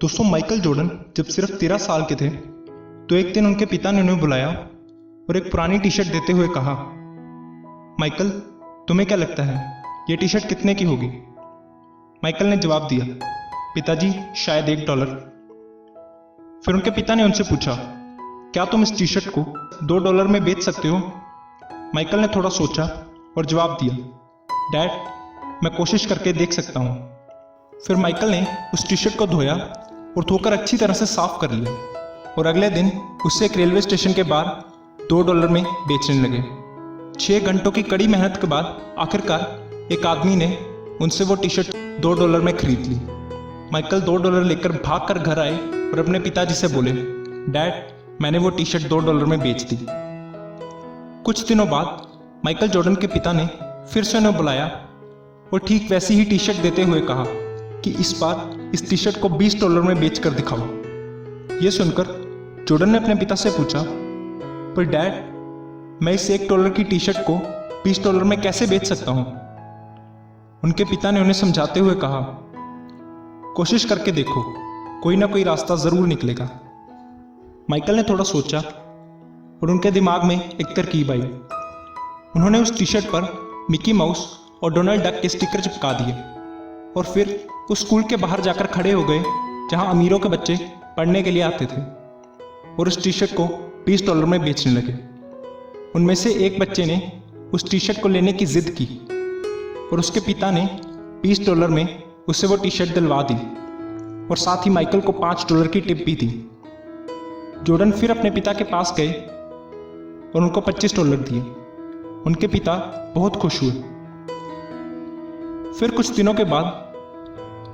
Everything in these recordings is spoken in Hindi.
दोस्तों माइकल जॉर्डन जब सिर्फ 13 साल के थे तो एक दिन उनके पिता ने उन्हें बुलाया और एक पुरानी टी शर्ट देते हुए कहा, माइकल तुम्हें क्या लगता है ये टी शर्ट कितने की होगी। माइकल ने जवाब दिया, पिताजी शायद $1। फिर उनके पिता ने उनसे पूछा, क्या तुम इस टी शर्ट को $2 में बेच सकते हो। माइकल ने थोड़ा सोचा और जवाब दिया, डैड मैं कोशिश करके देख सकता हूँ। फिर माइकल ने उस टी शर्ट को धोया और धोकर अच्छी तरह से साफ कर लिया और अगले दिन उससे एक रेलवे स्टेशन के बाहर $2 में बेचने लगे। 6 घंटों की कड़ी मेहनत के बाद आखिरकार एक आदमी ने उनसे वो टी शर्ट $2 में खरीद ली। माइकल $2 लेकर भाग कर घर आए और अपने पिताजी से बोले, डैड मैंने वो टी शर्ट $2 में बेच दी। कुछ दिनों बाद माइकल जॉर्डन के पिता ने फिर से उन्हें बुलाया और ठीक वैसी ही टी शर्ट देते हुए कहा कि इस बार इस टी शर्ट को $20 में बेच कर दिखाओ। यह सुनकर जॉर्डन ने अपने पिता से पूछा, पर डैड मैं इस $1 की टी शर्ट को $20 में कैसे बेच सकता हूं। उनके पिता ने उन्हें समझाते हुए कहा, कोशिश करके देखो, कोई ना कोई रास्ता जरूर निकलेगा। माइकल ने थोड़ा सोचा और उनके दिमाग में एक तरकीब आई। उन्होंने उस टी शर्ट पर मिकी माउस और डोनाल्ड डक के स्टिकर चिपका दिए और फिर उस स्कूल के बाहर जाकर खड़े हो गए जहां अमीरों के बच्चे पढ़ने के लिए आते थे और उस टी शर्ट को $20 में बेचने लगे। उनमें से एक बच्चे ने उस टी शर्ट को लेने की जिद की और उसके पिता ने $20 में उसे वो टी शर्ट दिलवा दी और साथ ही माइकल को $5 की टिप भी दी। जॉर्डन फिर अपने पिता के पास गए और उनको $25 दिए। उनके पिता बहुत खुश हुए। फिर कुछ दिनों के बाद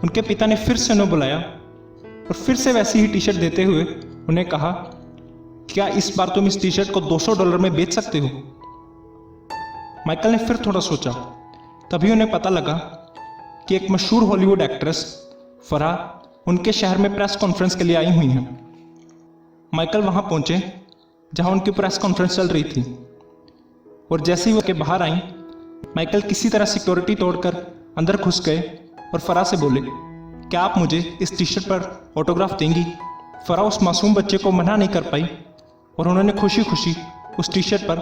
उनके पिता ने फिर से उन्हें बुलाया और फिर से वैसी ही टी शर्ट देते हुए उन्हें कहा, क्या इस बार तुम इस टी शर्ट को $200 में बेच सकते हो। माइकल ने फिर थोड़ा सोचा। तभी उन्हें पता लगा कि एक मशहूर हॉलीवुड एक्ट्रेस फराह उनके शहर में प्रेस कॉन्फ्रेंस के लिए आई हुई हैं। माइकल वहां पहुंचे जहां उनकी प्रेस कॉन्फ्रेंस चल रही थी और जैसे ही वो के बाहर आई, माइकल किसी तरह सिक्योरिटी तोड़कर अंदर घुस गए और फराह से बोले, क्या आप मुझे इस टी शर्ट पर ऑटोग्राफ देंगी। फराह उस मासूम बच्चे को मना नहीं कर पाई और उन्होंने खुशी खुशी उस टी शर्ट पर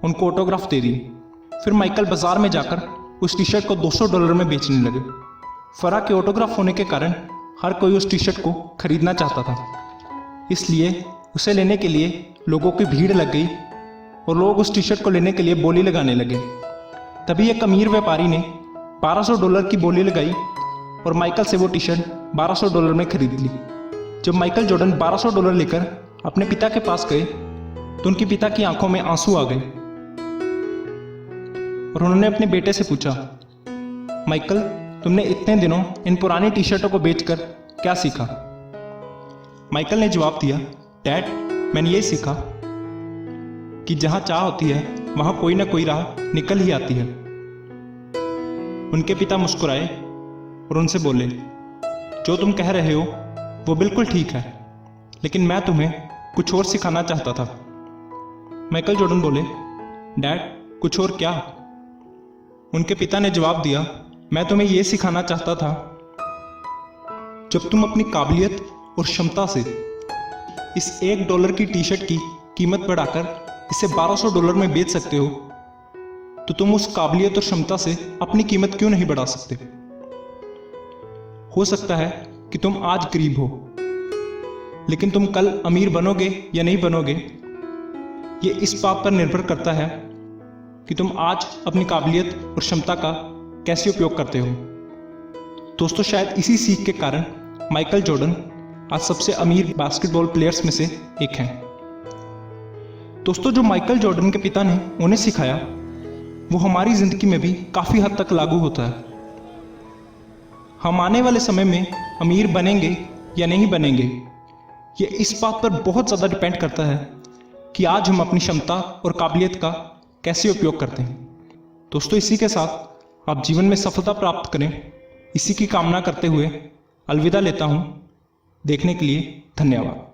उनको ऑटोग्राफ दे दी। फिर माइकल बाजार में जाकर उस टी शर्ट को $200 में बेचने लगे। फराह के ऑटोग्राफ होने के कारण हर कोई उस टी शर्ट को खरीदना चाहता था, इसलिए उसे लेने के लिए लोगों की भीड़ लग गई और लोग उस टी शर्ट को लेने के लिए बोली लगाने लगे। तभी एक अमीर व्यापारी ने $1200 की बोली लगाई और माइकल से वो टी शर्ट $1200 में खरीद ली। जब माइकल जॉर्डन $1200 लेकर अपने पिता के पास गए तो उनके पिता की आंखों में आंसू आ गए और उन्होंने अपने बेटे से पूछा, माइकल तुमने इतने दिनों इन पुरानी टी शर्टों को बेचकर क्या सीखा। माइकल ने जवाब दिया, डैड मैंने ये सीखा कि जहां चाह होती है वहां कोई ना कोई राह निकल ही आती है। उनके पिता मुस्कुराए और उनसे बोले, जो तुम कह रहे हो वो बिल्कुल ठीक है, लेकिन मैं तुम्हें कुछ और सिखाना चाहता था। माइकल जॉर्डन बोले, डैड कुछ और क्या। उनके पिता ने जवाब दिया, मैं तुम्हें यह सिखाना चाहता था, जब तुम अपनी काबिलियत और क्षमता से इस $1 की टी शर्ट की कीमत बढ़ाकर इसे $1200 में बेच सकते हो, तो तुम उस काबिलियत और क्षमता से अपनी कीमत क्यों नहीं बढ़ा सकते। हो सकता है कि तुम आज गरीब हो, लेकिन तुम कल अमीर बनोगे या नहीं बनोगे, ये इस बात पर निर्भर करता है कि तुम आज अपनी काबिलियत और क्षमता का कैसे उपयोग करते हो। दोस्तों शायद इसी सीख के कारण माइकल जॉर्डन आज सबसे अमीर बास्केटबॉल प्लेयर्स में से एक हैं। दोस्तों जो माइकल जॉर्डन के पिता ने उन्हें सिखाया वो हमारी जिंदगी में भी काफी हद तक लागू होता है। हम आने वाले समय में अमीर बनेंगे या नहीं बनेंगे, ये इस बात पर बहुत ज़्यादा डिपेंड करता है कि आज हम अपनी क्षमता और काबिलियत का कैसे उपयोग करते हैं। दोस्तों इसी के साथ आप जीवन में सफलता प्राप्त करें, इसी की कामना करते हुए अलविदा लेता हूँ। देखने के लिए धन्यवाद।